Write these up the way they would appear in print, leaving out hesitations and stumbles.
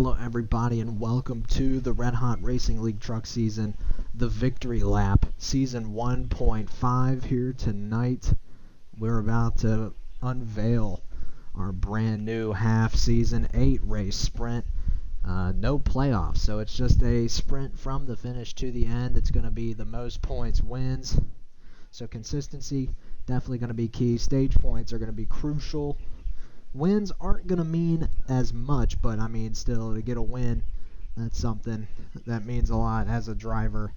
Hello everybody and welcome to the Red Hot Racing League Truck Season, the Victory Lap, Season 1.5 here tonight. We're about to unveil our brand new half-season 8-race sprint. No playoffs, so it's just a sprint from the finish to the end. It's going to be the most points wins, so consistency definitely going to be key. Stage points are going to be crucial. Wins aren't going to mean as much, but I mean still to get a win, that's something that means a lot as a driver.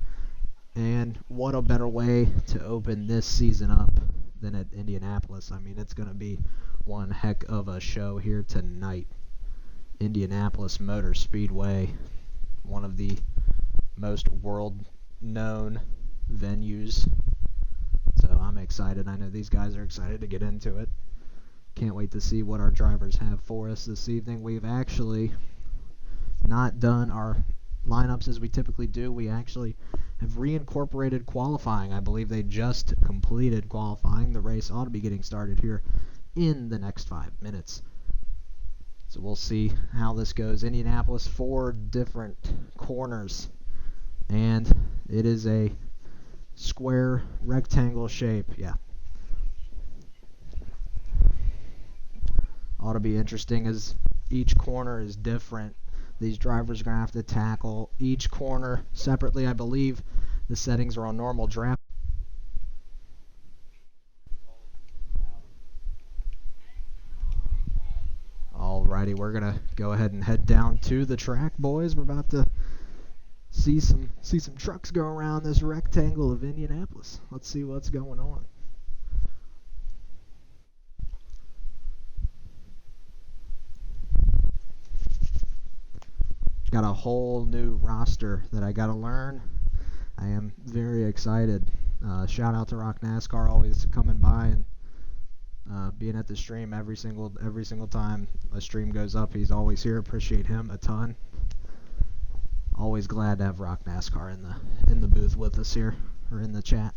And what a better way to open this season up than at Indianapolis. I mean, it's going to be one heck of a show here tonight. Indianapolis Motor Speedway, one of the most world-known venues. So I'm excited. I know these guys are excited to get into it. Can't wait to see what our drivers have for us this evening. We've actually not done our lineups as we typically do. We actually have reincorporated qualifying. I believe they just completed qualifying. The race ought to be getting started here in the next 5 minutes. So we'll see how this goes. Indianapolis, 4 different corners, and it is a square rectangle shape. Yeah. Ought to be interesting as each corner is different. These drivers are going to have to tackle each corner separately. I believe the settings are on normal draft. Alrighty, we're going to go ahead and head down to the track, boys. We're about to see some trucks go around this rectangle of Indianapolis. Let's see what's going on. Got a whole new roster that I got to learn. I am very excited. Shout out to Rock NASCAR, always coming by and being at the stream every single time a stream goes up. He's always here. Appreciate him a ton. Always glad to have Rock NASCAR in the booth with us here, or in the chat.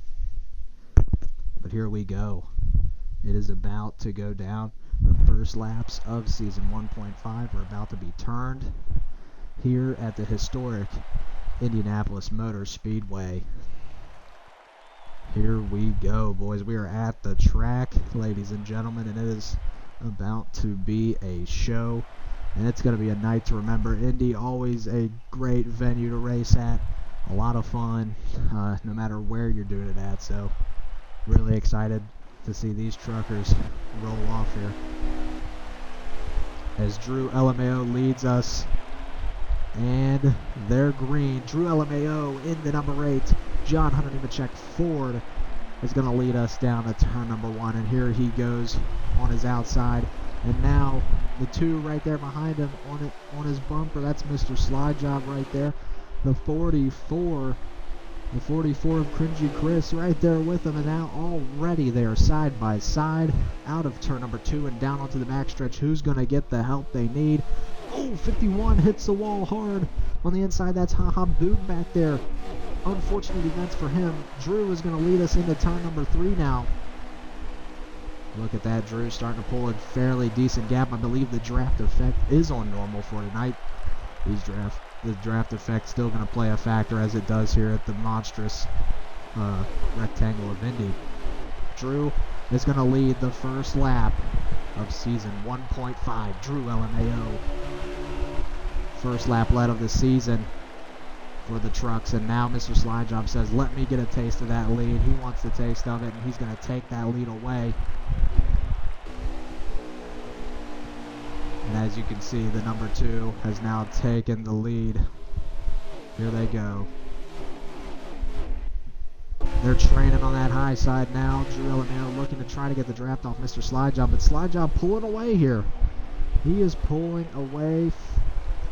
But here we go. It is about to go down. The first laps of season 1.5 are about to be turned here at the historic Indianapolis Motor Speedway. Here we go, boys. We are at the track, ladies and gentlemen, and it is about to be a show, and it's going to be a night to remember. Indy, always a great venue to race at. A lot of fun, no matter where you're doing it at, so really excited to see these truckers roll off here. As Drew LMAO leads us, and they're green. Drew LMAO in the number 8. John Hunter Nemechek Ford is going to lead us down to turn number 1. And here he goes on his outside. And now the 2 right there behind him on his bumper. That's Mr. Slide Job right there. The 44 of Cringy Chris right there with him. And now already they are side by side out of turn number 2 and down onto the backstretch. Who's going to get the help they need? Oh, 51 hits the wall hard on the inside. That's Ha Boog back there. Unfortunate events for him. Drew is going to lead us into turn number 3 now. Look at that. Drew starting to pull a fairly decent gap. I believe the draft effect is on normal for tonight. The draft effect still going to play a factor as it does here at the monstrous rectangle of Indy. Drew is going to lead the first lap of season 1.5. Drew LMAO. First lap led of the season for the trucks, and now Mr. Slide Job says, let me get a taste of that lead. He wants the taste of it, and he's going to take that lead away. And as you can see, the number 2 has now taken the lead. Here they go. They're training on that high side now. Drew LMAO looking to try to get the draft off Mr. Slide Job, but Slide Job pulling away here. He is pulling away.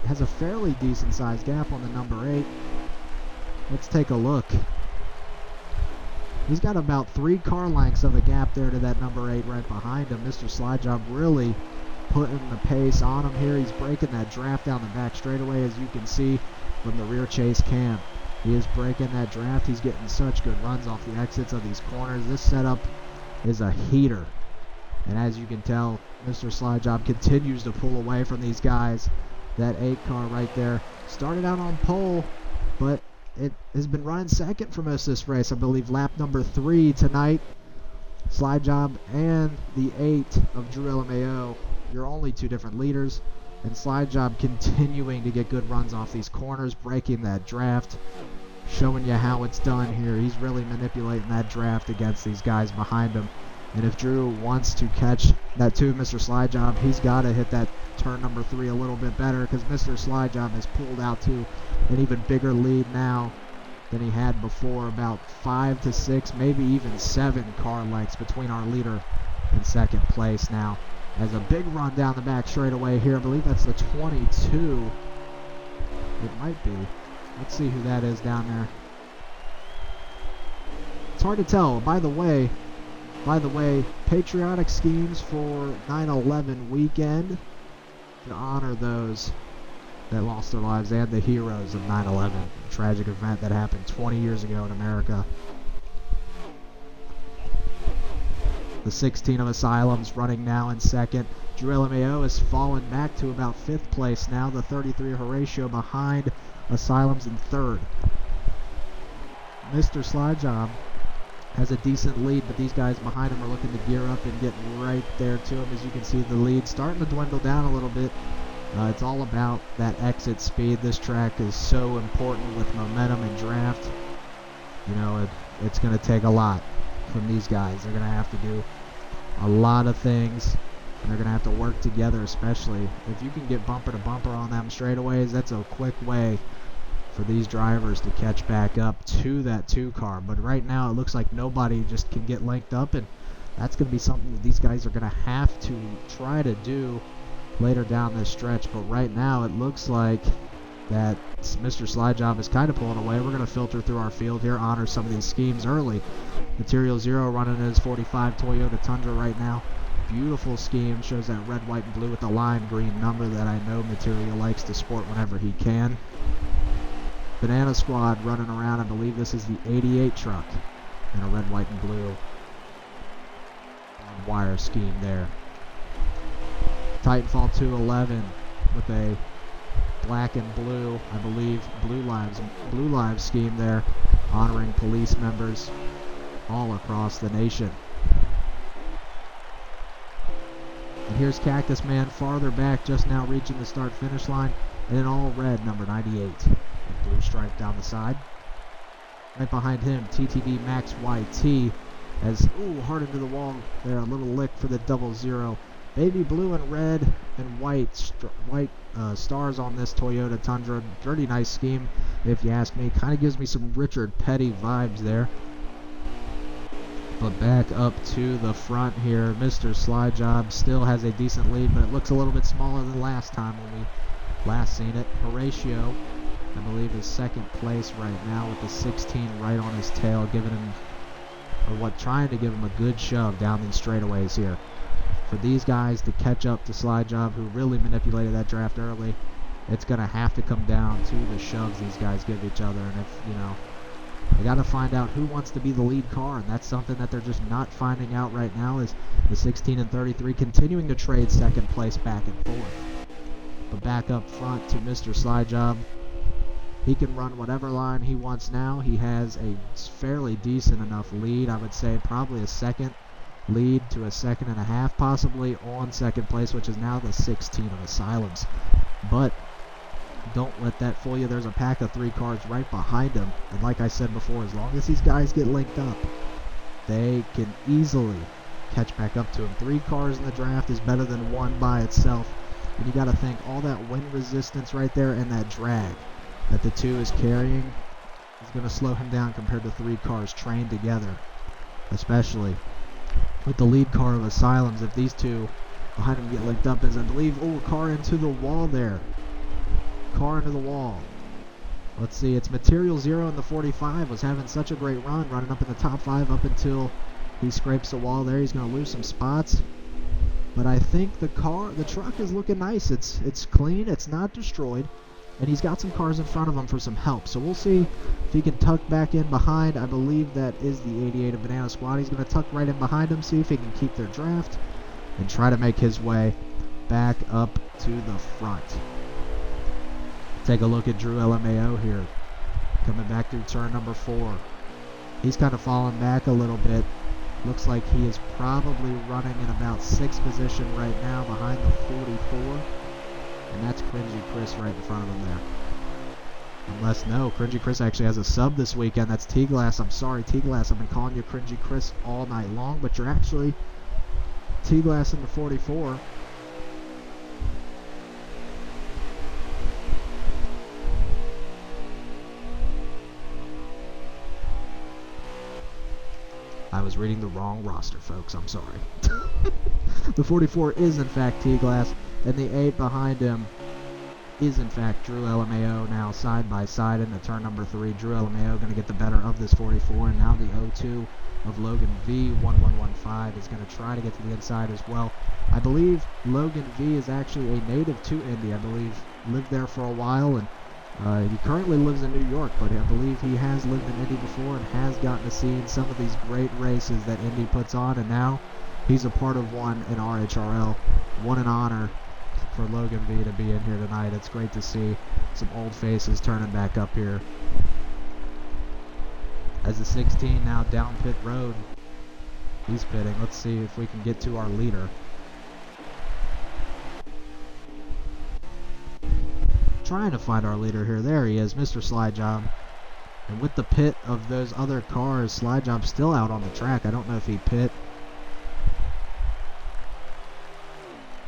Has a fairly decent sized gap on the number 8. Let's take a look. He's got about 3 car lengths of a gap there to that number 8 right behind him. Mr. Slide Job really putting the pace on him here. He's breaking that draft down the back straightaway, as you can see from the rear chase cam. He is breaking that draft. He's getting such good runs off the exits of these corners. This setup is a heater. And as you can tell, Mr. Slide Job continues to pull away from these guys. That 8 car right there started out on pole, but it has been running second for most of this race. I believe lap number 3 tonight. Slide Job and the 8 of Drew LMAO, your only 2 different leaders. And Slide Job continuing to get good runs off these corners, breaking that draft, showing you how it's done here. He's really manipulating that draft against these guys behind him. And if Drew wants to catch that 2 Mr. Slide Job, he's got to hit that turn number 3 a little bit better, because Mr. Slide Job has pulled out to an even bigger lead now than he had before, about 5 to 6, maybe even 7 car lengths between our leader and second place now. As a big run down the back straightaway here, I believe that's the 22. It might be. Let's see who that is down there. It's hard to tell. By the way, patriotic schemes for 9/11 weekend to honor those that lost their lives and the heroes of 9/11, a tragic event that happened 20 years ago in America. The 16 of Asylums running now in second. Drew LMAO has fallen back to about 5th place now. The 33 Horatio behind Asylums in 3rd. Mr. Slide Job has a decent lead, but these guys behind him are looking to gear up and get right there to him. As you can see, the lead starting to dwindle down a little bit. It's all about that exit speed. This track is so important with momentum and draft. You know, it's going to take a lot from these guys. They're going to have to do a lot of things, and they're going to have to work together, especially if you can get bumper to bumper on them straightaways. That's a quick way for these drivers to catch back up to that 2 car. But right now it looks like nobody just can get linked up, and that's going to be something that these guys are going to have to try to do later down this stretch. But right now it looks like that Mr. Slide Job is kind of pulling away. We're going to filter through our field here, honor some of these schemes early. Material Zero running his 45 Toyota Tundra right now. Beautiful scheme, shows that red, white, and blue with the lime green number that I know Material likes to sport whenever he can. Banana Squad running around. I believe this is the 88 truck in a red, white, and blue on wire scheme there. Titanfall 211 with a black and blue, I believe, blue lives scheme there, honoring police members all across the nation. And here's Cactus Man farther back, just now reaching the start finish line, and in all red, number 98. A blue stripe down the side. Right behind him, TTV Max YT as, hard into the wall there, a little lick for the 00. Baby blue and red and white stars on this Toyota Tundra. Pretty nice scheme, if you ask me. Kind of gives me some Richard Petty vibes there. But back up to the front here, Mr. Slide Job still has a decent lead, but it looks a little bit smaller than last time when we last seen it. Horatio, I believe, is second place right now with the 16 right on his tail, trying to give him a good shove down these straightaways here. For these guys to catch up to Slide Job, who really manipulated that draft early, it's going to have to come down to the shoves these guys give each other. And they got to find out who wants to be the lead car, and that's something that they're just not finding out right now, is the 16 and 33 continuing to trade second place back and forth. But back up front to Mr. Slide Job. He can run whatever line he wants now. He has a fairly decent enough lead. I would say probably a second lead to a second and a half possibly on second place, which is now the 16 of Asylums. But don't let that fool you. There's a pack of 3 cars right behind him, and like I said before, as long as these guys get linked up, they can easily catch back up to him. 3 cars in the draft is better than 1 by itself, and you got to think all that wind resistance right there and that drag that the 2 is carrying is going to slow him down compared to 3 cars trained together, especially with the lead car of Asylums. If these 2 behind him get linked up, as I believe, a car into the wall there. Car into the wall. Let's see, it's Material Zero in the 45, was having such a great run, running up in the top 5 up until he scrapes the wall there. He's going to lose some spots. But I think the truck is looking nice. It's clean, it's not destroyed, and he's got some cars in front of him for some help. So we'll see if he can tuck back in behind. I believe that is the 88 of Banana Squad. He's going to tuck right in behind him, see if he can keep their draft, and try to make his way back up to the front. Take a look at Drew LMAO here, coming back through turn number 4. He's kind of fallen back a little bit. Looks like he is probably running in about 6th position right now behind the 44. And that's Cringy Chris right in front of him there. Unless, no, Cringy Chris actually has a sub this weekend. That's T-Glass. I'm sorry, T-Glass. I've been calling you Cringy Chris all night long, but you're actually T-Glass in the 44. I was reading the wrong roster, folks. I'm sorry. The 44 is, in fact, T-Glass, and the 8 behind him is, in fact, Drew LMAO now side by side into turn number 3. Drew LMAO going to get the better of this 44, and now the 02 of Logan V, 1115, is going to try to get to the inside as well. I believe Logan V is actually a native to Indy. I believe lived there for a while, and he currently lives in New York, but I believe he has lived in Indy before and has gotten to see some of these great races that Indy puts on, and now he's a part of one in RHRL. What an honor for Logan V to be in here tonight. It's great to see some old faces turning back up here. As the 16 now down pit road, he's pitting. Let's see if we can get to our leader. Trying to find our leader here. There he is, Mr. Slide Job. And with the pit of those other cars, Slide Job's still out on the track. I don't know if he pit.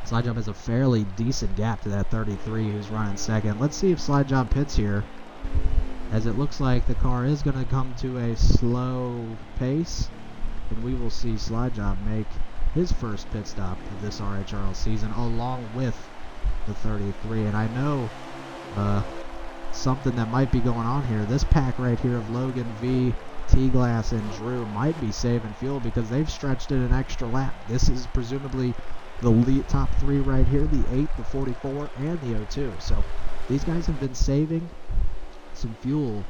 Slide Job has a fairly decent gap to that 33 who's running second. Let's see if Slide Job pits here, as it looks like the car is going to come to a slow pace, and we will see Slide Job make his first pit stop of this RHRL season along with the 33. And I know something that might be going on here. This pack right here of Logan V, T-Glass, and Drew might be saving fuel because they've stretched it an extra lap. This is presumably the lead top 3 right here, the 8, the 44, and the 02. So these guys have been saving some fuel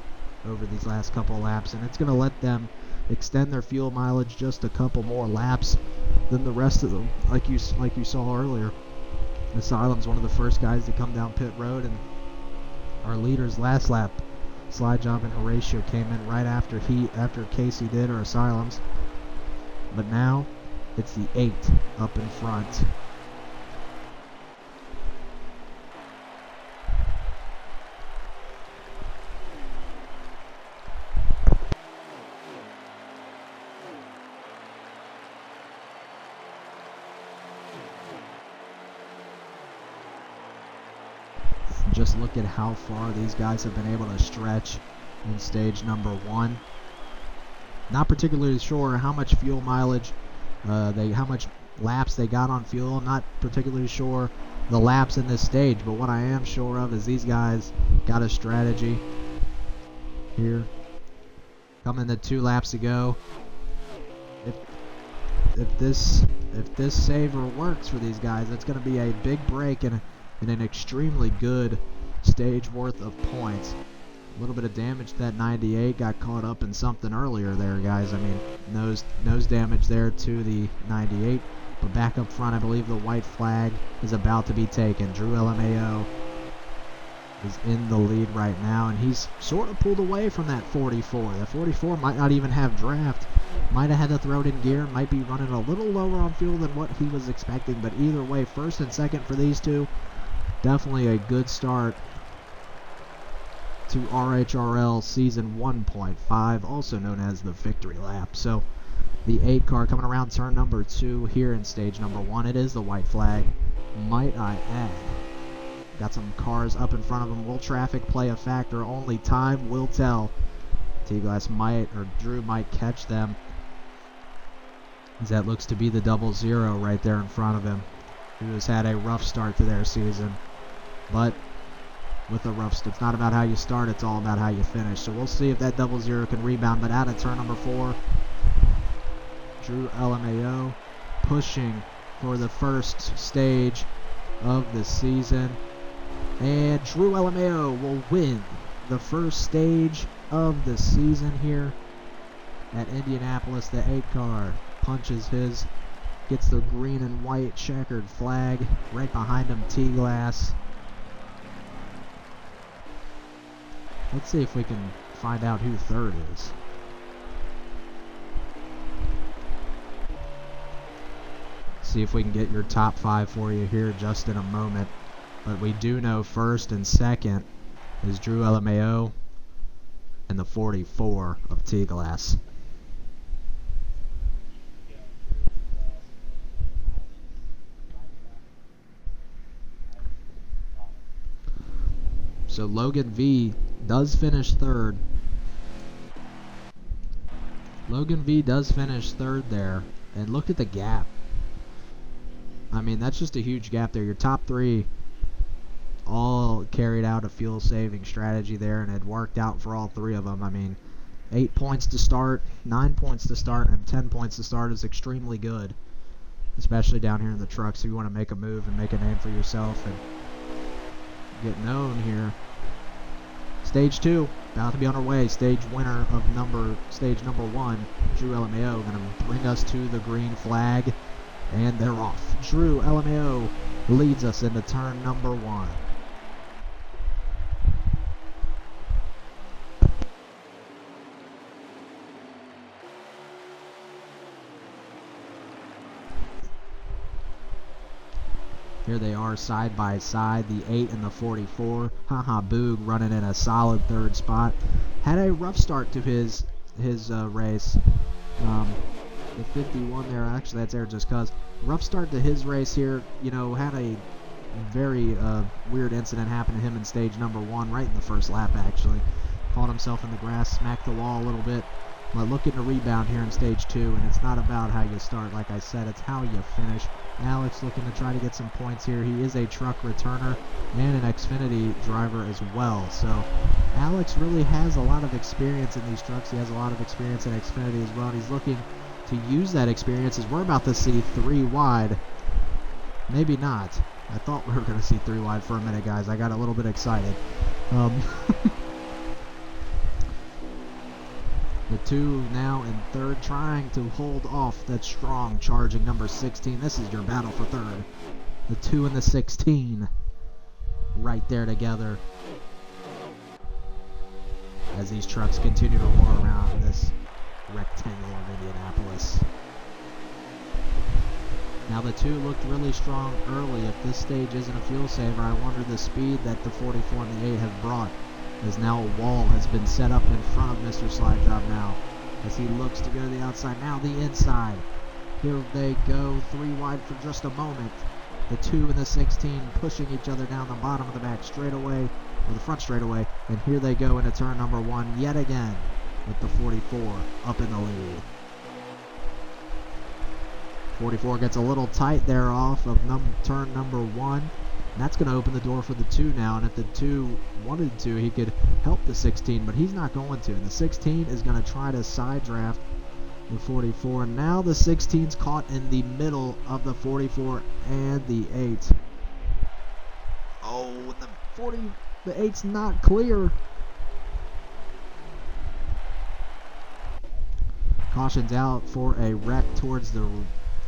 over these last couple laps, and it's going to let them extend their fuel mileage just a couple more laps than the rest of them. Like you saw earlier, Asylum's one of the first guys to come down pit road, and our leaders last lap, Slide Job and Horatio, came in right after Casey did, or Asylum's. But now it's the 8 up in front. Just look at how far these guys have been able to stretch in stage number 1. Not particularly sure how much fuel mileage, how much laps they got on fuel. I'm not particularly sure the laps in this stage, but what I am sure of is these guys got a strategy here. Coming to 2 laps to go. If this saver works for these guys, it's going to be a big break and an extremely good stage worth of points. A little bit of damage to that 98, got caught up in something earlier there, guys. I mean, nose damage there to the 98. But back up front, I believe the white flag is about to be taken. Drew LMAO is in the lead right now, and he's sort of pulled away from that 44. That 44 might not even have draft. Might have had to throw it in gear, might be running a little lower on fuel than what he was expecting, but either way, first and second for these two. Definitely a good start to RHRL Season 1.5, also known as the Victory Lap. So the 8 car coming around turn number 2 here in stage number 1. It is the white flag, might I add. Got some cars up in front of him. Will traffic play a factor? Only time will tell. T-Glass might, or Drew might catch them, as that looks to be the 00 right there in front of him, who has had a rough start to their season. But with a rough start, it's not about how you start, it's all about how you finish. So we'll see if that 00 can rebound. But out of turn number 4, Drew LMAO pushing for the first stage of the season. And Drew LMAO will win the first stage of the season here at Indianapolis. The 8 car punches his, gets the green and white checkered flag. Right behind him, T-Glass. Let's see if we can find out who third is. See if we can get your top 5 for you here just in a moment. But we do know first and second is Drew LMAO and the 44 of T-Glass. So Logan V does finish third. Logan V does finish third there. And look at the gap. I mean, that's just a huge gap there. Your top 3 all carried out a fuel-saving strategy there, and it worked out for all 3 of them. I mean, 8 points to start, 9 points to start, and 10 points to start is extremely good, especially down here in the trucks. If you want to make a move and make a name for yourself and get known here. Stage 2, about to be on our way. Stage winner of stage number 1, Drew LMAO, going to bring us to the green flag, and they're off. Drew LMAO leads us into turn number 1. Here they are side by side, the 8 and the 44. Haha Boog running in a solid third spot. Had a rough start to his race. The 51 there, actually that's there just cause. Rough start to his race here. You know, had a very weird incident happen to him in stage number 1, right in the first lap actually. Caught himself in the grass, smacked the wall a little bit. But looking to rebound here in stage 2, and it's not about how you start, like I said, it's how you finish. Alex looking to try to get some points here. He is a truck returner and an Xfinity driver as well. So Alex really has a lot of experience in these trucks. He has a lot of experience in Xfinity as well, and he's looking to use that experience as we're about to see 3 wide. Maybe not. I thought we were going to see 3 wide for a minute, guys. I got a little bit excited. The 2 now in third, trying to hold off that strong charging number 16. This is your battle for third. The 2 and the 16 right there together as these trucks continue to roar around this rectangle of Indianapolis. Now the 2 looked really strong early. If this stage isn't a fuel saver, I wonder the speed that the 44 and the 8 have brought, as now a wall has been set up in front of Mr. Slide Job now, as he looks to go to the outside, now the inside. Here they go, 3 wide for just a moment. The 2 and the 16 pushing each other down the bottom of the back straightaway, or the front straightaway, and here they go into turn number 1 yet again, with the 44 up in the lead. 44 gets a little tight there off of turn number 1. And that's going to open the door for the 2 now, and if the 2 wanted to, he could help the 16, but he's not going to. And the 16 is going to try to side draft the 44. And now the 16's caught in the middle of the 44 and the 8. Oh, the 8's not clear. Caution's out for a wreck towards the,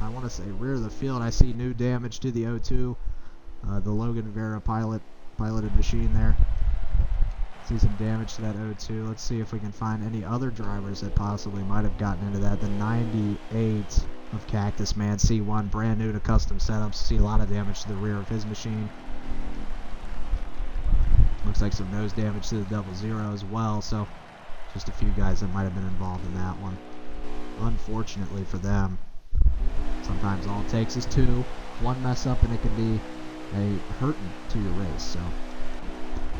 I want to say, rear of the field. I see new damage to the 02. The Logan Vera piloted machine there. See some damage to that 02. Let's see if we can find any other drivers that possibly might have gotten into that. The 98 of Cactus Man C1, brand new to custom setups. See a lot of damage to the rear of his machine. Looks like some nose damage to the Double Zero as well. So just a few guys that might have been involved in that one. Unfortunately for them, sometimes all it takes is 2. 1 mess up and it can be a hurting to your race. So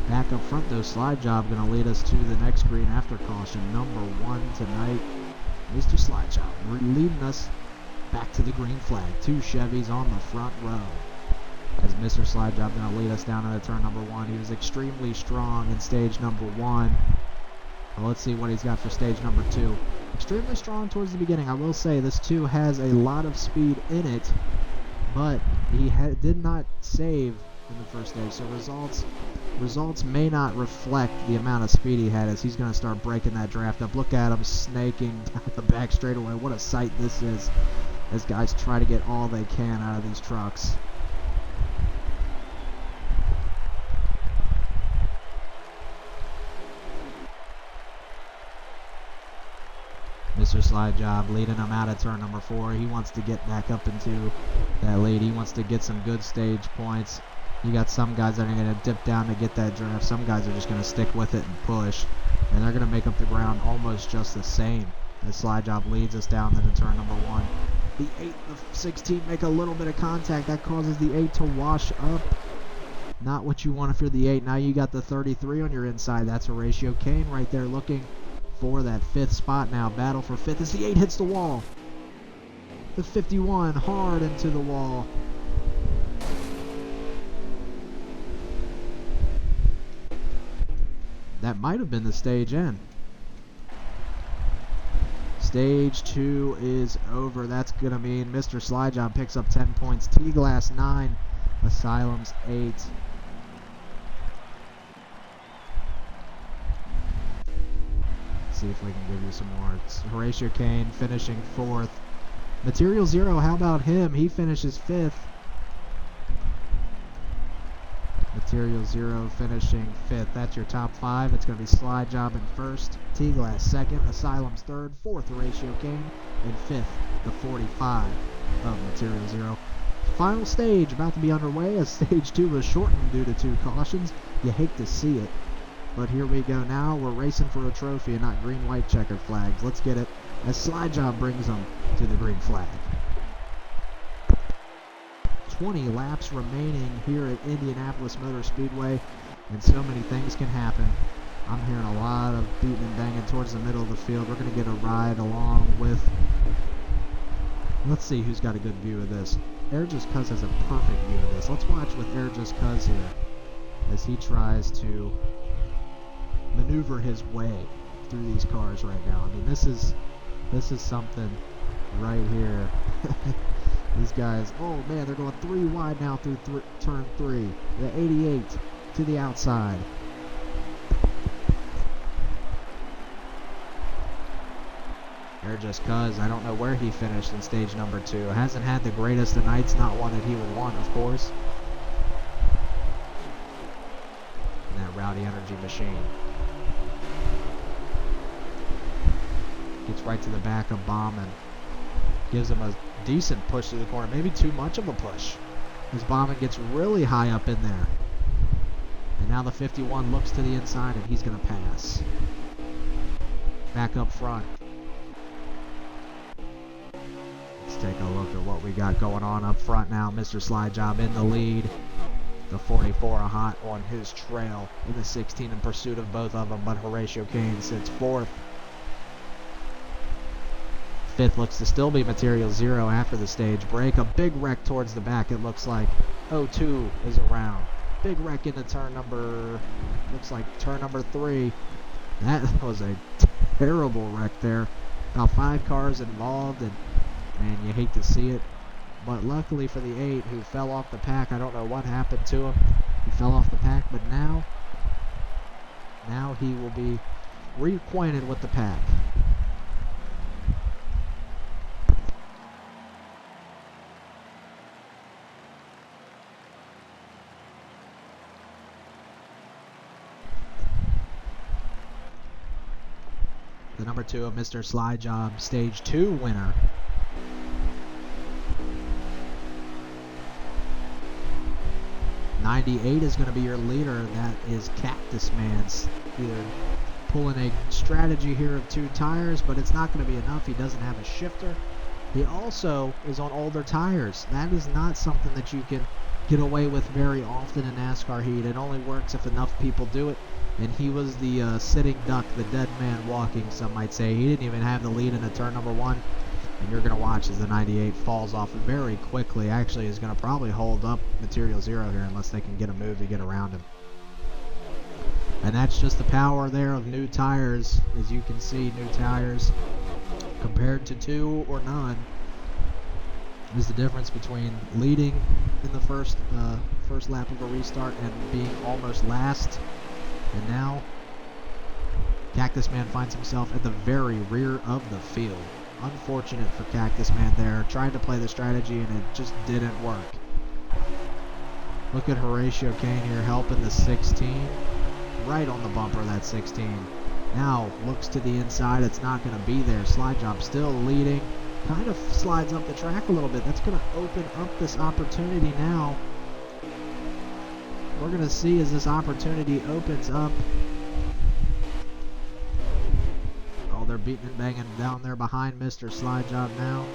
back up front though, Slide Job going to lead us to the next green after caution. Number 1 tonight, Mr. Slide Job leading us back to the green flag. 2 Chevys on the front row as Mr. Slide Job going to lead us down into turn number 1. He was extremely strong in stage number 1. Well, let's see what he's got for stage number 2. Extremely strong towards the beginning. I will say this 2 has a lot of speed in it, but he did not save in the first stage, so results may not reflect the amount of speed he had, as he's going to start breaking that draft up. Look at him snaking down the back straightaway. What a sight this is, as guys try to get all they can out of these trucks. Slide Job leading him out of turn number 4. He wants to get back up into that lead. He wants to get some good stage points. You got some guys that are going to dip down to get that drift. Some guys are just going to stick with it and push. And they're going to make up the ground almost just the same. The Slide Job leads us down into turn number 1. The 8 and the 16 make a little bit of contact. That causes the 8 to wash up. Not what you want if you're the 8. Now you got the 33 on your inside. That's Horatio Kane right there looking for that 5th spot now. Battle for 5th as the 8 hits the wall. The 51 hard into the wall. That might have been the stage end. Stage 2 is over. That's going to mean Mr. Slide Job picks up 10 points. T-Glass 9. Asylum's 8. See if we can give you some more. It's Horatio Kane finishing 4th. Material Zero, how about him? He finishes 5th. Material Zero finishing 5th. That's your top 5. It's going to be Slide Job in 1st. T-Glass 2nd. Asylum's 3rd. 4th, Horatio Kane. And 5th, the 45 of Material Zero. Final stage about to be underway as stage 2 was shortened due to 2 cautions. You hate to see it. But here we go now. We're racing for a trophy and not green-white checkered flags. Let's get it as Slide Job brings them to the green flag. 20 laps remaining here at Indianapolis Motor Speedway, and so many things can happen. I'm hearing a lot of beating and banging towards the middle of the field. We're going to get a ride along with... Let's see who's got a good view of this. Air Just Cuz has a perfect view of this. Let's watch with Air Just Cuz here as he tries to maneuver his way through these cars right now. I mean, this is something right here. These guys, oh man, they're going 3 wide now through turn 3. The 88 to the outside. Air Just Cuz, I don't know where he finished in stage number 2. Hasn't had the greatest of nights, not one that he would want, of course. And that Rowdy Energy machine. Gets right to the back of Bauman. Gives him a decent push through the corner. Maybe too much of a push. As Bauman gets really high up in there. And now the 51 looks to the inside and he's going to pass. Back up front. Let's take a look at what we got going on up front now. Mr. Slide Job in the lead. The 44 hot on his trail. In the 16 in pursuit of both of them. But Horatio Kane sits 4th. 5th looks to still be Material Zero after the stage break. A big wreck towards the back, it looks like. 02 is around. Big wreck into turn number... Looks like turn number 3. That was a terrible wreck there. About 5 cars involved, and man, you hate to see it. But luckily for the 8, who fell off the pack, I don't know what happened to him. He fell off the pack, but now he will be reacquainted with the pack. The number 2 of Mr. Slide Job, stage 2 winner. '98 is going to be your leader. That is Cactus Man's either pulling a strategy here of 2 tires, but it's not going to be enough. He doesn't have a shifter. He also is on older tires. That is not something that you can get away with very often in NASCAR heat. It only works if enough people do it. And he was the sitting duck, the dead man walking, some might say. He didn't even have the lead into turn number 1. And you're going to watch as the 98 falls off very quickly. Actually, is going to probably hold up Material Zero here unless they can get a move to get around him. And that's just the power there of new tires. As you can see, new tires compared to 2 or none is the difference between leading in the first lap of a restart and being almost last. And now, Cactus Man finds himself at the very rear of the field. Unfortunate for Cactus Man there. Tried to play the strategy and it just didn't work. Look at Horatio Kane here helping the 16. Right on the bumper of that 16. Now looks to the inside. It's not going to be there. Slide job still leading. Kind of slides up the track a little bit. That's going to open up this opportunity now. We're going to see as this opportunity opens up. Oh, they're beating and banging down there behind Mr. Slide Job now.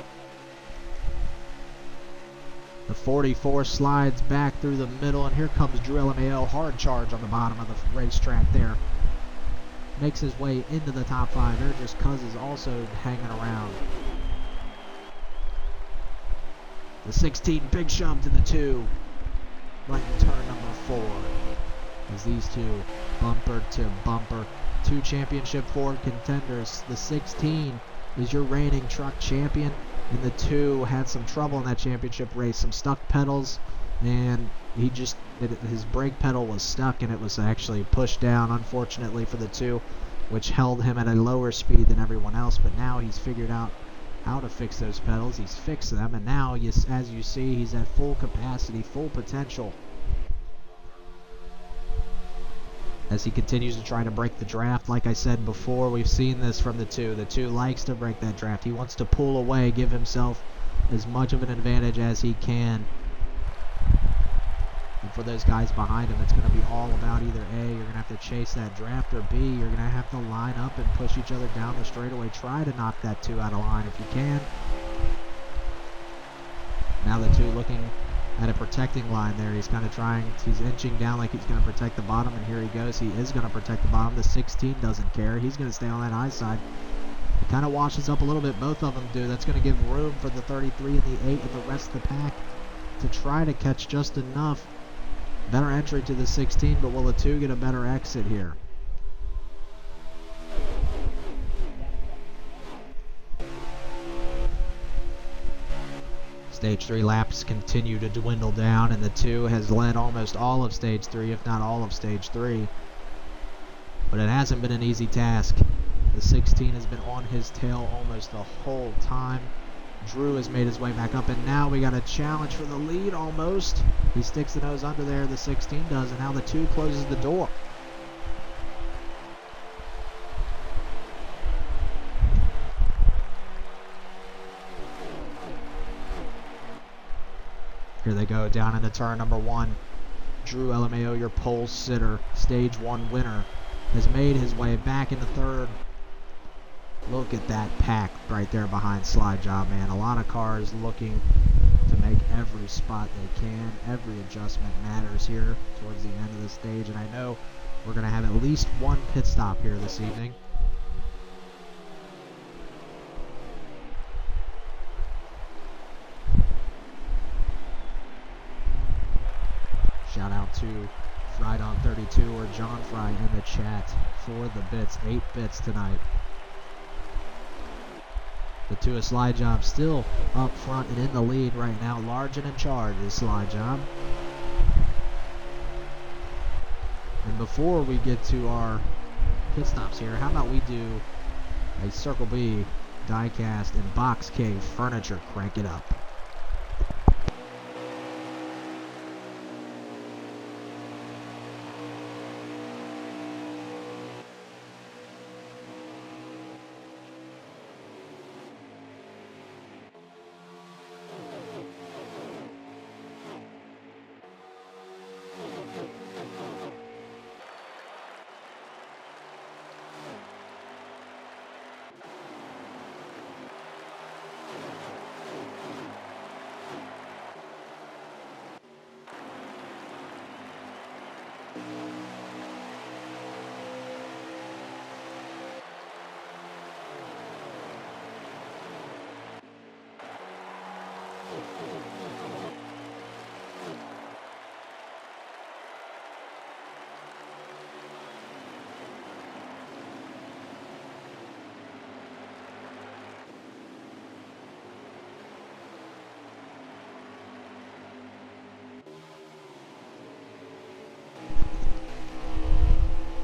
The 44 slides back through the middle, and here comes Drew LMAO. Hard charge on the bottom of the racetrack there. Makes his way into the top 5. Just Cuz is also hanging around. The 16 big shove to the 2. Right in turn number 4. As these two bumper to bumper. 2 championship Ford contenders. The 16 is your reigning truck champion. And the 2 had some trouble in that championship race. Some stuck pedals. And his brake pedal was stuck, and it was actually pushed down, unfortunately, for the 2, which held him at a lower speed than everyone else. But now he's figured out how to fix those pedals. He's fixed them, and now, as you see, he's at full capacity, full potential, as he continues to try to break the draft. Like I said before, we've seen this from the 2. The 2 likes to break that draft. He wants to pull away, give himself as much of an advantage as he can. And for those guys behind him, it's going to be all about either A, you're going to have to chase that draft, or B, you're going to have to line up and push each other down the straightaway. Try to knock that 2 out of line if you can. Now the 2 looking at a protecting line there. He's kind of he's inching down like he's going to protect the bottom, and here he goes. He is going to protect the bottom. The 16 doesn't care. He's going to stay on that high side. It kind of washes up a little bit. Both of them do. That's going to give room for the 33 and the 8 and the rest of the pack to try to catch just enough. Better entry to the 16, but will the 2 get a better exit here? Stage 3 laps continue to dwindle down, and the 2 has led almost all of Stage 3, if not all of Stage 3. But it hasn't been an easy task. The 16 has been on his tail almost the whole time. Drew has made his way back up, and now we got a challenge for the lead almost. He sticks the nose under there, the 16 does, and now the 2 closes the door. Here they go down into turn number 1. Drew LMAO, your pole sitter, Stage 1 winner, has made his way back into 3rd. Look at that pack right there behind Slide Job, man. A lot of cars looking to make every spot they can. Every adjustment matters here towards the end of the stage, and I know we're going to have at least one pit stop here this evening. Shout out to Frydog32 or John Fry in the chat for the bits. 8 bits tonight. The 2 of Slide Job still up front and in the lead right now. Large and in charge is Slide Job. And before we get to our pit stops here, how about we do a Circle B diecast and Box Cave furniture? Crank it up.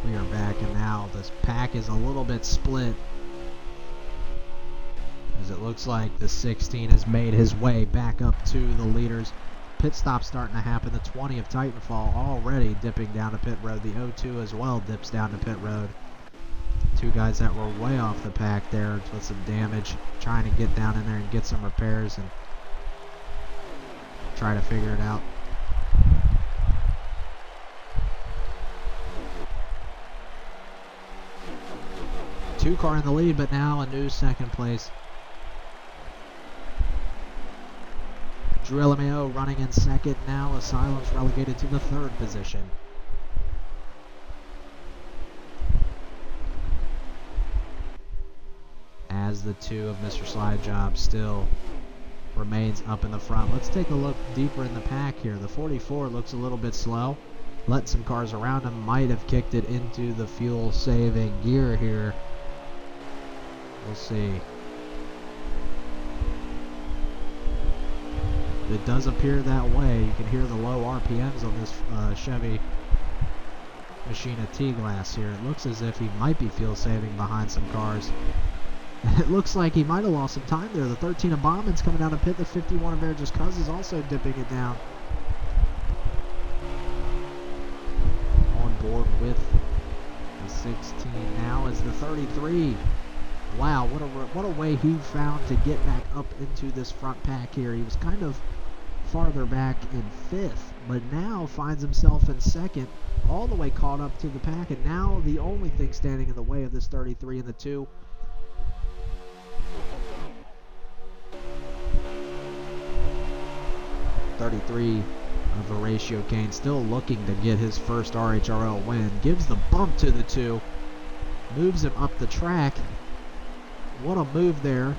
We are back, and now this pack is a little bit split, as it looks like the 16 has made his way back up to the leaders. Pit stop starting to happen. The 20 of Titanfall already dipping down to pit road. The 02 as well dips down to pit road. Two guys that were way off the pack there with some damage, trying to get down in there and get some repairs and try to figure it out. Two car in the lead, but now a new second place. Drew LMAO running in second. Now Asylum's relegated to the third position. As the two of Mr. Slide Job still remains up in the front. Let's take a look deeper in the pack here. The 44 looks a little bit slow. Let some cars around him, might have kicked it into the fuel saving gear here. We'll see. It does appear that way. You can hear the low RPMs on this Chevy Machina T-Glass here. It looks as if he might be fuel saving behind some cars. It looks like he might have lost some time there. The 13 of Bauman's coming out of pit. The 51 of Eric's Cousins also dipping it down. On board with the 16 now is the 33. Wow, what a way he found to get back up into this front pack here. He was kind of farther back in fifth, but now finds himself in second, all the way caught up to the pack, and now the only thing standing in the way of this 33 and the 2. .33 of Horatio Kane, still looking to get his first RHRL win. Gives the bump to the 2, moves him up the track. What a move there.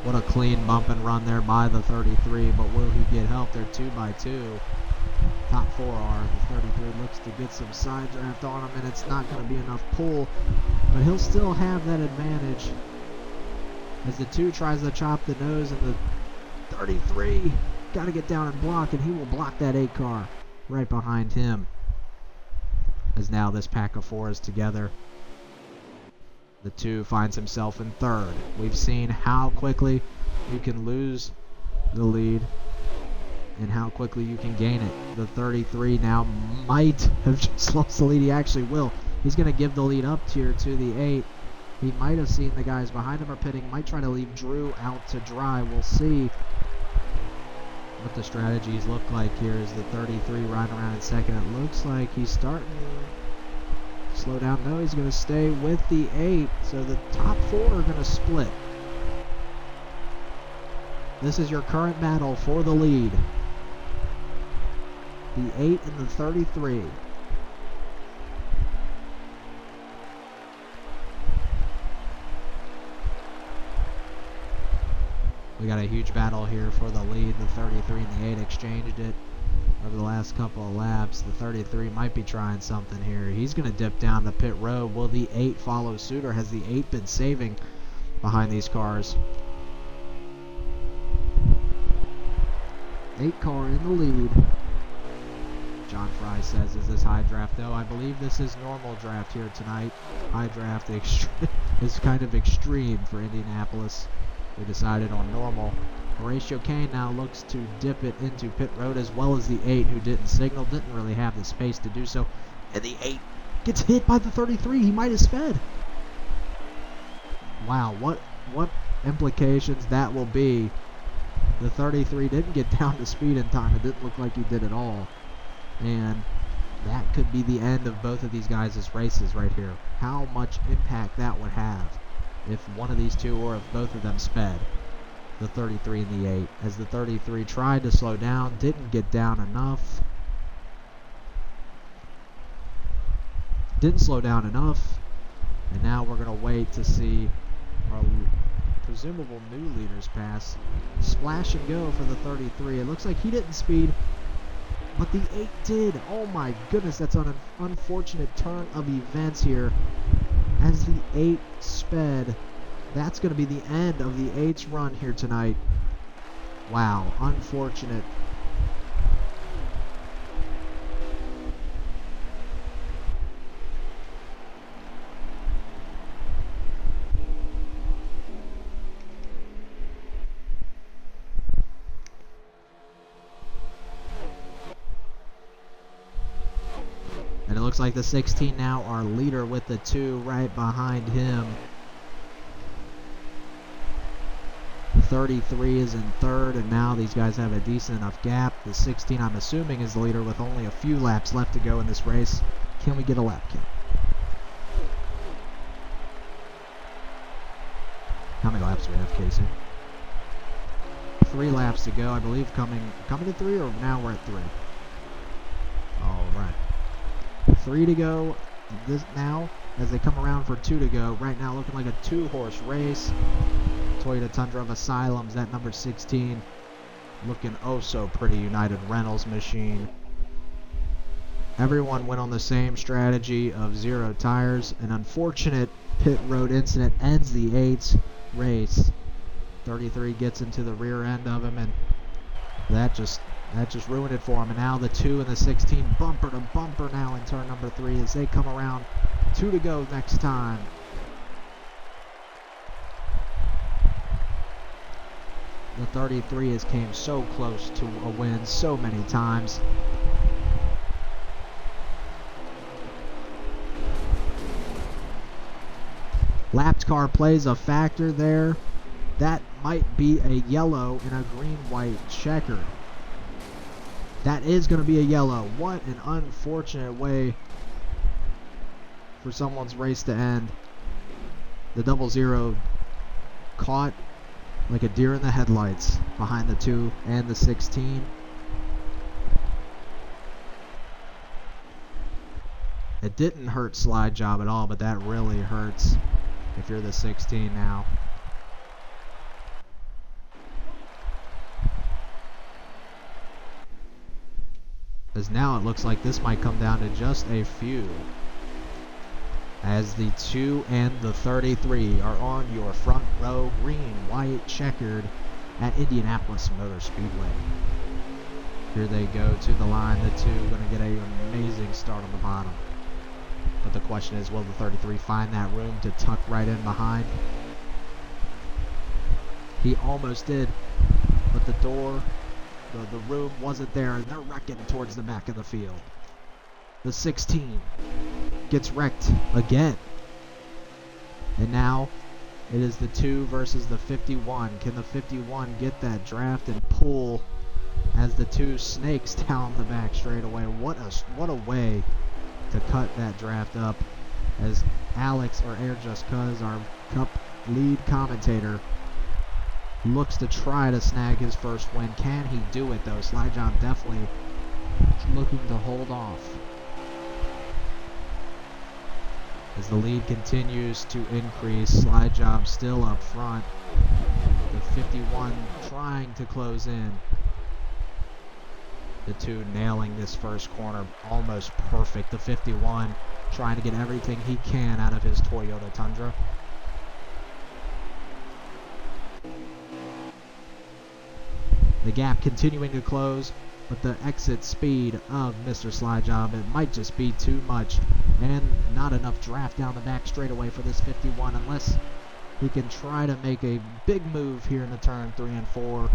What a clean bump and run there by the 33, but will he get help? They're 2 by 2. Top 4 are. The 33 looks to get some side draft on him, and it's not going to be enough pull, but he'll still have that advantage as the 2 tries to chop the nose, and the 33 got to get down and block, and he will block that 8 car right behind him. As now this pack of 4 is together. The 2 finds himself in third. We've seen how quickly you can lose the lead and how quickly you can gain it. The 33 now might have just lost the lead. He actually will. He's going to give the lead up here to the 8. He might have seen the guys behind him are pitting. Might try to leave Drew out to dry. We'll see what the strategies look like here as the 33 riding around in second. It looks like he's starting to slow down. No, he's going to stay with the 8. So the top 4 are going to split. This is your current battle for the lead. The 8 and the 33. We got a huge battle here for the lead. The 33 and the 8 exchanged it over the last couple of laps. The 33 might be trying something here. He's going to dip down the pit road. Will the 8 follow suit, or has the 8 been saving behind these cars? 8 car in the lead. John Fry says, is this high draft? No, I believe this is normal draft here tonight. High draft is kind of extreme for Indianapolis. We decided on normal. Horatio Kane now looks to dip it into pit road, as well as the 8, who didn't signal, didn't really have the space to do so. And the 8 gets hit by the 33. He might have sped. Wow, what implications that will be. The 33 didn't get down to speed in time. It didn't look like he did at all. And that could be the end of both of these guys' races right here. How much impact that would have if one of these two, or if both of them sped. The 33 and the 8. As the 33 tried to slow down, didn't get down enough. Didn't slow down enough. And now we're going to wait to see our presumable new leaders pass. Splash and go for the 33. It looks like he didn't speed, but the 8 did. Oh my goodness, that's an unfortunate turn of events here. As the 8 sped, that's going to be the end of the 8's run here tonight. Wow, unfortunate. And it looks like the 16 now our leader with the 2 right behind him. 33 is in third, and now these guys have a decent enough gap. The 16, I'm assuming, is the leader with only a few laps left to go in this race. Can we get a lap count? How many laps do we have, Casey? 3 laps to go, I believe, coming to 3, or now we're at 3? All right. 3 to go this now as they come around for 2 to go. Right now looking like a 2-horse race. Toyota Tundra of Asylums, that number 16, looking oh so pretty. United Rentals machine. Everyone went on the same strategy of 0 tires. An unfortunate pit road incident ends the 8th race. 33 gets into the rear end of him, and that just ruined it for him. And now the 2 and the 16 bumper to bumper now in turn number 3 as they come around. 2 to go next time. The 33 has came so close to a win so many times. Lapped car plays a factor there. That might be a yellow in a green-white checker. That is going to be a yellow. What an unfortunate way for someone's race to end. The 00 caught like a deer in the headlights behind the 2 and the 16. It didn't hurt Slide Job at all, but that really hurts if you're the 16 now. As now it looks like this might come down to just a few, as the 2 and the 33 are on your front row, green, white, checkered, at Indianapolis Motor Speedway. Here they go to the line. The 2 going to get an amazing start on the bottom. But the question is, will the 33 find that room to tuck right in behind? He almost did, but the door, the room wasn't there, and they're wrecking towards the back of the field. The 16 gets wrecked again. And now it is the 2 versus the 51. Can the 51 get that draft and pull as the 2 snakes down the back straightaway? What a way to cut that draft up, as Alex, or Air Just Cuz, our Cup lead commentator, looks to try to snag his first win. Can he do it though? Slide Job definitely looking to hold off as the lead continues to increase. Slide Job still up front. The 51 trying to close in. The 2 nailing this first corner almost perfect. The 51 trying to get everything he can out of his Toyota Tundra. The gap continuing to close, but the exit speed of Mr. Slide Job, it might just be too much and not enough draft down the back straightaway for this 51, unless he can try to make a big move here in the turn 3 and 4.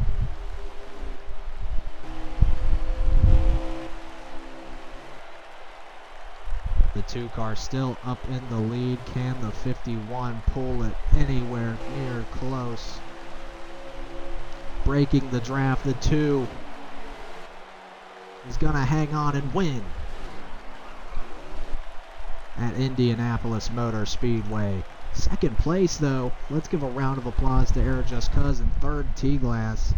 The 2 car still up in the lead. Can the 51 pull it anywhere near close? Breaking the draft. The 2 is going to hang on and win at Indianapolis Motor Speedway. Second place, though. Let's give a round of applause to Air Just Cuz in third, T-Glass.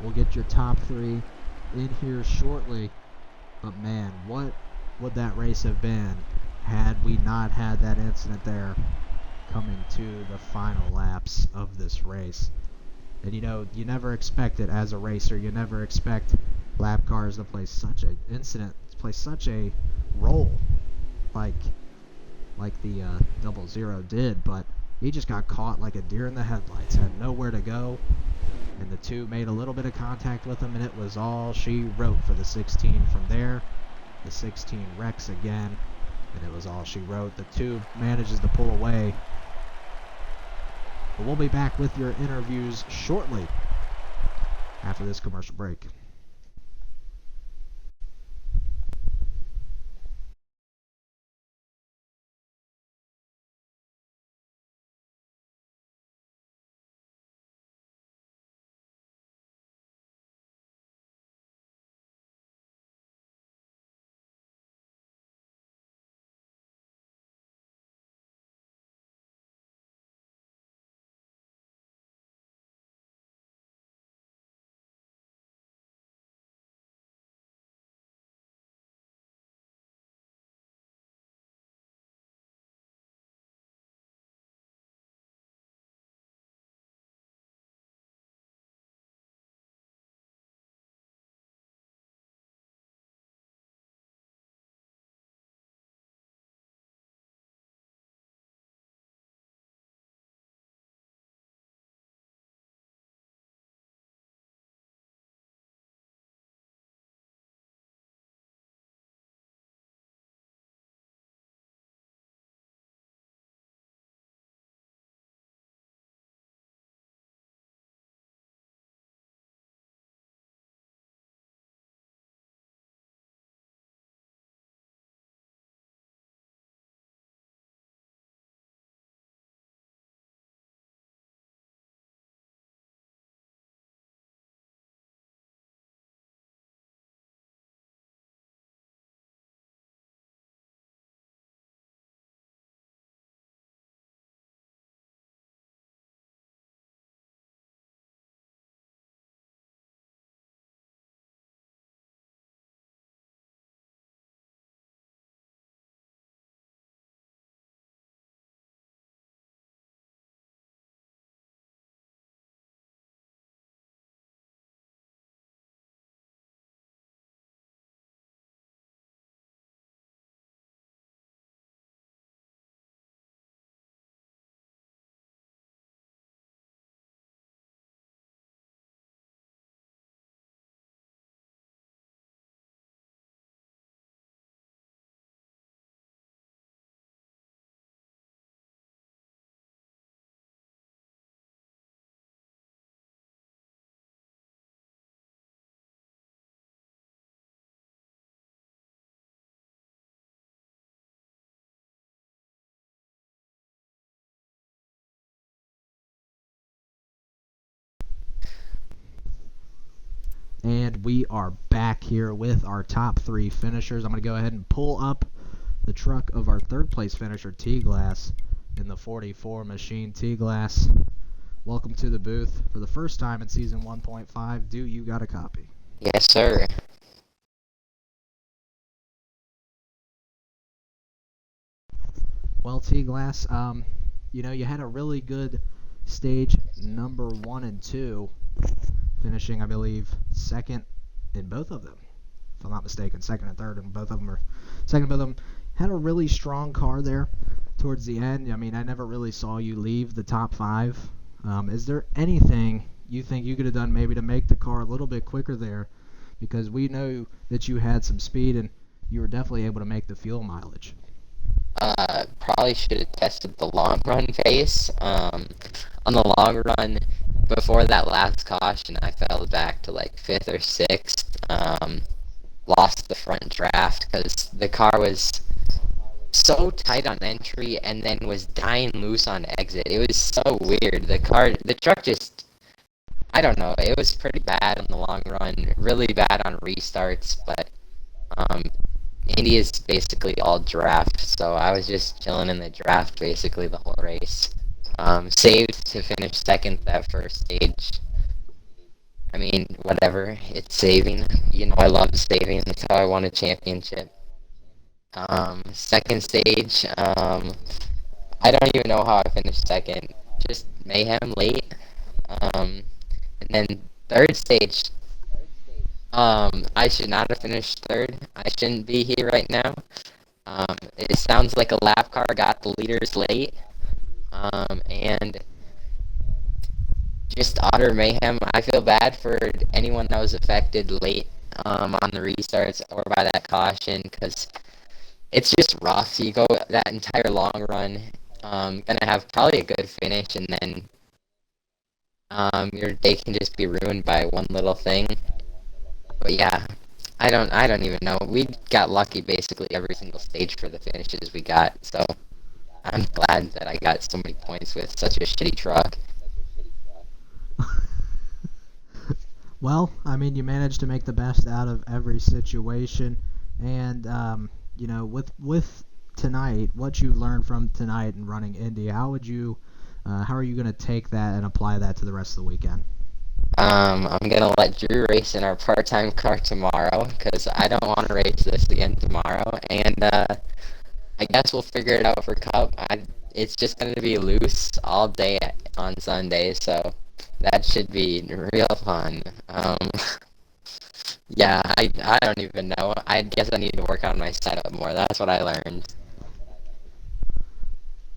We'll get your top 3 in here shortly. But man, what would that race have been had we not had that incident there coming to the final laps of this race? And you know, you never expect it as a racer. You never expect lap cars to play such an incident, to play such a role like the 00 did. But he just got caught like a deer in the headlights, had nowhere to go, and the 2 made a little bit of contact with him, and it was all she wrote for the 16 from there. The 16 wrecks again, and it was all she wrote. The 2 manages to pull away. But we'll be back with your interviews shortly after this commercial break. And we are back here with our top 3 finishers. I'm going to go ahead and pull up the truck of our third place finisher, T-Glass, in the 44 machine. T-Glass, welcome to the booth for the first time in season 1.5. Do you got a copy? Yes, sir. Well, T-Glass, you had a really good stage number 1 and 2, finishing, I believe, second in both of them. If I'm not mistaken, second and third, and both of them are second. Both of them had a really strong car there towards the end. I mean, I never really saw you leave the top 5. Is there anything you think you could have done maybe to make the car a little bit quicker there? Because we know that you had some speed and you were definitely able to make the fuel mileage. Probably should have tested the long run pace. On the long run, before that last caution, I fell back to like 5th or 6th. Lost the front draft because the car was so tight on entry and then was dying loose on exit. It was so weird. The truck just, I don't know. It was pretty bad on the long run, really bad on restarts, but Indy is basically all draft, so I was just chilling in the draft basically the whole race. Saved to finish second that first stage. I mean, whatever, it's saving. I love saving. That's how I won a championship. Second stage, I don't even know how I finished second. Just mayhem late. And then third stage, I should not have finished third. I shouldn't be here right now. It sounds like a lap car got the leaders late. And just utter mayhem. I feel bad for anyone that was affected late on the restarts or by that caution, because it's just rough. You go that entire long run, gonna have probably a good finish, and then your day can just be ruined by one little thing. But yeah, I don't even know. We got lucky basically every single stage for the finishes we got, so I'm glad that I got so many points with such a shitty truck. Well, I mean, you managed to make the best out of every situation, and with tonight, what you learned from tonight and running Indy, how are you going to take that and apply that to the rest of the weekend? I'm gonna let Drew race in our part-time car tomorrow, because I don't want to race this again tomorrow, and I guess we'll figure it out for Cup. It's just going to be loose all day on Sunday, so that should be real fun. Yeah, I don't even know. I guess I need to work on my setup more. That's what I learned.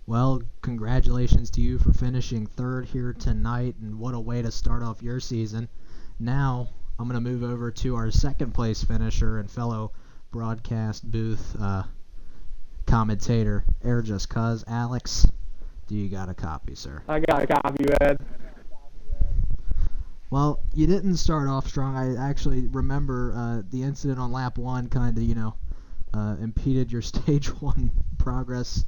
Well, congratulations to you for finishing third here tonight, and what a way to start off your season. Now, I'm going to move over to our second place finisher and fellow broadcast booth commentator, Air Just Cuz. Alex, do you got a copy, sir? I got a copy, Ed. Well, you didn't start off strong. I actually remember the incident on lap 1 kind of, impeded your stage 1 progress.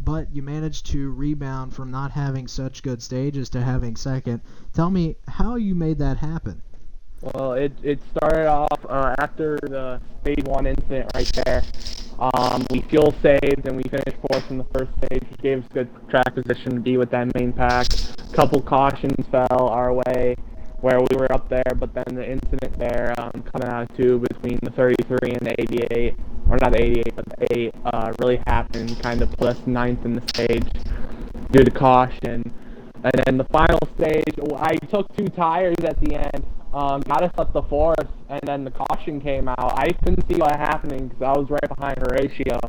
But you managed to rebound from not having such good stages to having second. Tell me how you made that happen. Well, it started off after the stage 1 incident right there. We fuel saved and we finished fourth in the first stage, which gave us good track position to be with that main pack. A couple cautions fell our way where we were up there, but then the incident there coming out of 2 between the 33 and the 88, or not the 88, but the 8, really happened, kind of put us ninth in the stage due to caution. And then the final stage, I took 2 tires at the end, got us up the 4th, and then the caution came out. I couldn't see what happening because I was right behind Horatio.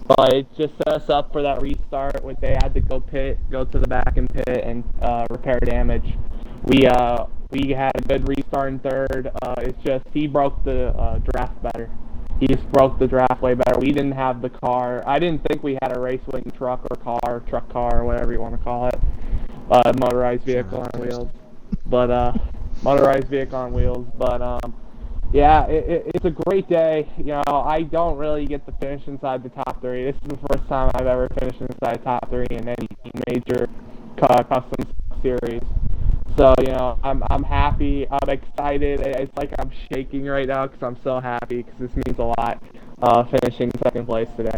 But it just set us up for that restart where they had to go to the back and pit and repair damage. We had a good restart in third. It's just he broke the draft better. He just broke the draft way better. We didn't have the car. I didn't think we had a racing truck or truck car or whatever you want to call it. Motorized vehicle on wheels. But motorized vehicle on wheels. But yeah, it's a great day. I don't really get to finish inside the top 3. This is the first time I've ever finished inside the top 3 in any major custom series. So, I'm happy. I'm excited. It's like I'm shaking right now because I'm so happy because this means a lot, finishing second place today.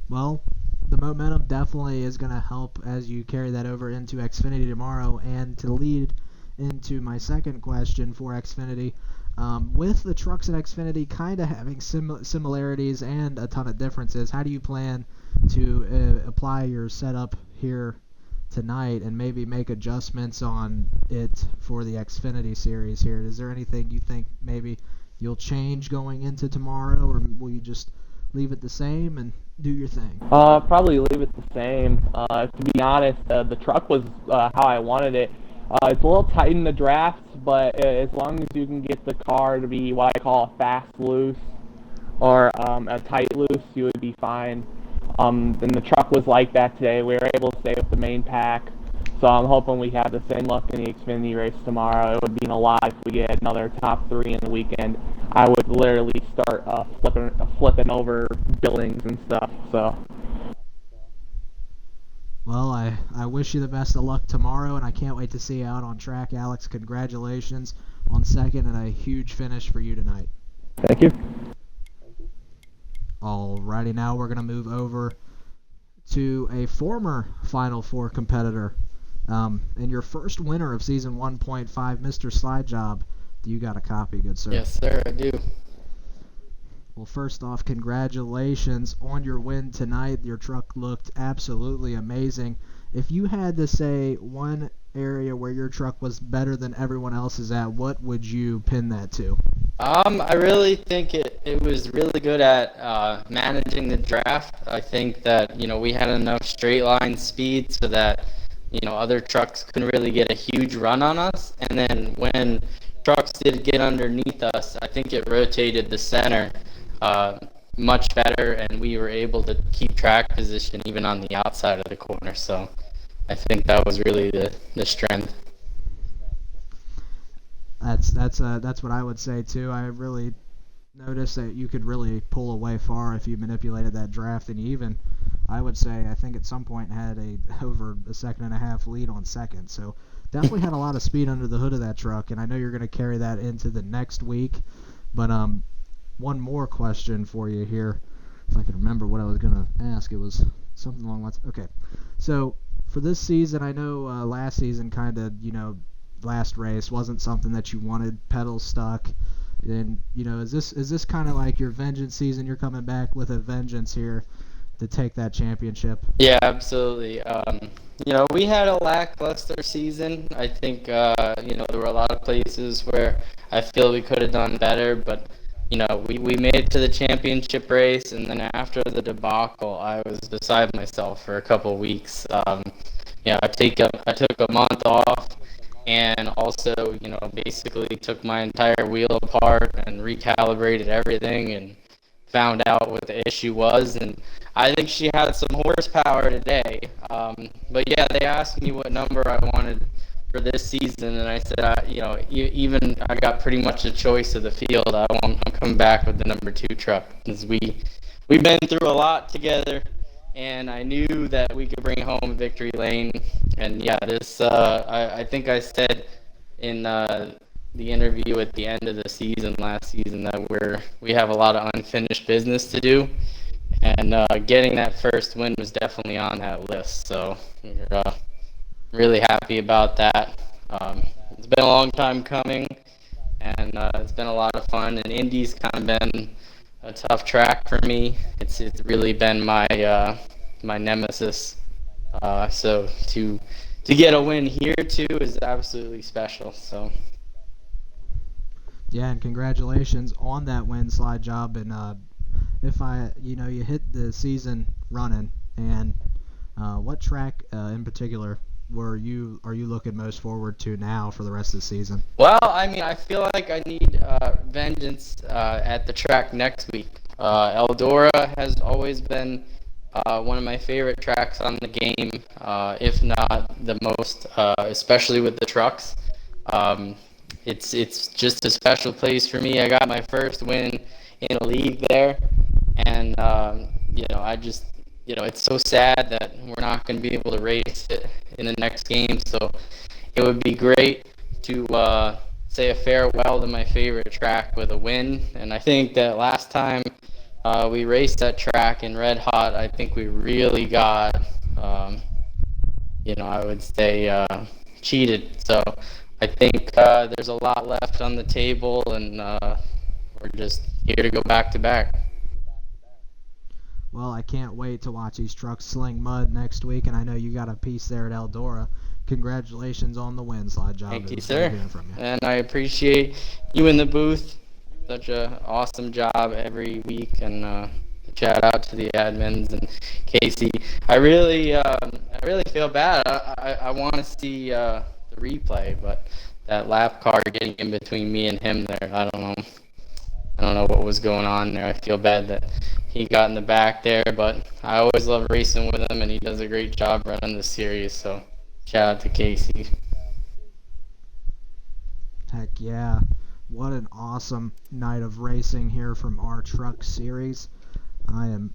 Well, the momentum definitely is going to help as you carry that over into Xfinity tomorrow. And to lead into my second question for Xfinity, with the trucks at Xfinity kind of having similarities and a ton of differences, how do you plan to apply your setup here tonight and maybe make adjustments on it for the Xfinity series here? Is there anything you think maybe you'll change going into tomorrow, or will you just leave it the same and do your thing? Probably leave it the same. To be honest, the truck was how I wanted it. It's a little tight in the drafts, but as long as you can get the car to be what I call a fast loose or a tight loose, you would be fine. And the truck was like that today. We were able to stay with the main pack. So I'm hoping we have the same luck in the Xfinity race tomorrow. It would mean a lot if we get another top 3 in the weekend. I would literally start flipping over buildings and stuff. So. Well, I wish you the best of luck tomorrow, and I can't wait to see you out on track. Alex, congratulations on second and a huge finish for you tonight. Thank you. Alrighty, now we're going to move over to a former Final Four competitor and your first winner of Season 1.5, Mr. Slide Job. Do you got a copy, good sir? Yes, sir, I do. Well, first off, congratulations on your win tonight. Your truck looked absolutely amazing. If you had to say one area where your truck was better than everyone else's at, what would you pin that to? I really think it was really good at managing the draft. I think that, we had enough straight line speed so that, other trucks couldn't really get a huge run on us. And then when trucks did get underneath us, I think it rotated the center much better, and we were able to keep track position even on the outside of the corner. So I think that was really the strength. That's what I would say too. I really noticed that you could really pull away far if you manipulated that draft, and you even, I would say, I think at some point had over a second and a half lead on second. So definitely had a lot of speed under the hood of that truck, and I know you're going to carry that into the next week. But one more question for you here, if I can remember what I was going to ask. It was something along the lines. Okay, so for this season, I know last season kind of, last race wasn't something that you wanted, pedals stuck. And, is this kind of like your vengeance season? You're coming back with a vengeance here to take that championship? Yeah, absolutely. We had a lackluster season. I think, there were a lot of places where I feel we could have done better, but, we made it to the championship race, and then after the debacle, I was beside myself for a couple of weeks. I took a month off, and also, basically took my entire wheel apart and recalibrated everything and found out what the issue was. And I think she had some horsepower today. But yeah, they asked me what number I wanted for this season, and I said, even I got pretty much a choice of the field. I'm coming back with the number 2 truck because we've been through a lot together. And I knew that we could bring home victory lane. And yeah, I think I said in the interview at the end of the season last season that we have a lot of unfinished business to do, and getting that first win was definitely on that list. So we're really happy about that. It's been a long time coming, and it's been a lot of fun. And Indy's kind of been a tough track for me. It's really been my nemesis. So to get a win here too is absolutely special. So yeah, and congratulations on that win, Slide Job. And if you hit the season running, and what track in particular are you looking most forward to now for the rest of the season? Well, I feel like I need vengeance at the track next week. Eldora has always been one of my favorite tracks on the game, if not the most, especially with the trucks. It's just a special place for me. I got my first win in a league there, and I just it's so sad that we're not going to be able to race it in the next game. So it would be great to say a farewell to my favorite track with a win. And I think that last time we raced that track in Red Hot, I think we really got, I would say cheated. So I think there's a lot left on the table, and we're just here to go back to back. Well, I can't wait to watch these trucks sling mud next week, and I know you got a piece there at Eldora. Congratulations on the win, Slide Job. Thank you, It was sir. great hearing from you. And I appreciate you in the booth. Such an awesome job every week, and shout out to the admins and Casey. I really feel bad. I want to see the replay, but that lap car getting in between me and him there, I don't know what was going on there. I feel bad that he got in the back there, but I always love racing with him, and he does a great job running the series. So shout out to Casey. Heck yeah. What an awesome night of racing here from our truck series. I am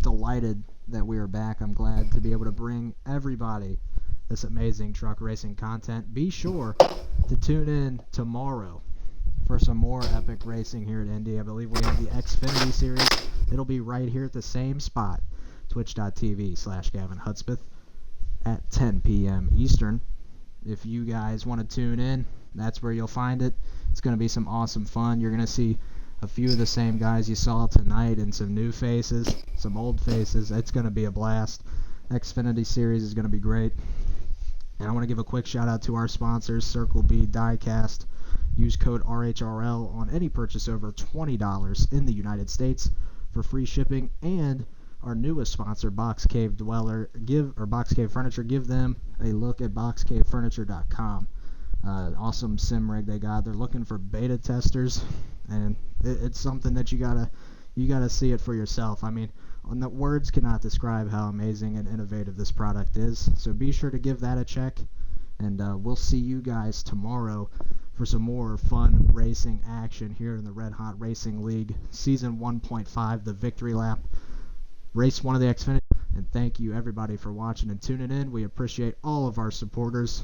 delighted that we are back. I'm glad to be able to bring everybody this amazing truck racing content. Be sure to tune in tomorrow for some more epic racing here at Indy. I believe we have the Xfinity series. It'll be right here at the same spot, twitch.tv/Gavin Hudspeth at 10 p.m. Eastern. If you guys want to tune in, that's where you'll find it. It's going to be some awesome fun. You're going to see a few of the same guys you saw tonight and some new faces, some old faces. It's going to be a blast. Xfinity series is going to be great. And I want to give a quick shout out to our sponsors, Circle B Diecast. Use code RHRL on any purchase over $20 in the United States for free shipping. And our newest sponsor, Box Cave Furniture. Give them a look at boxcavefurniture.com. Awesome sim rig they got. They're looking for beta testers, and it's something that you gotta see it for yourself. I mean, the words cannot describe how amazing and innovative this product is. So be sure to give that a check, and we'll see you guys tomorrow for some more fun racing action here in the Red Hot Racing League Season 1.5, the Victory Lap. Race 1 of the Xfinity. And thank you everybody for watching and tuning in. We appreciate all of our supporters.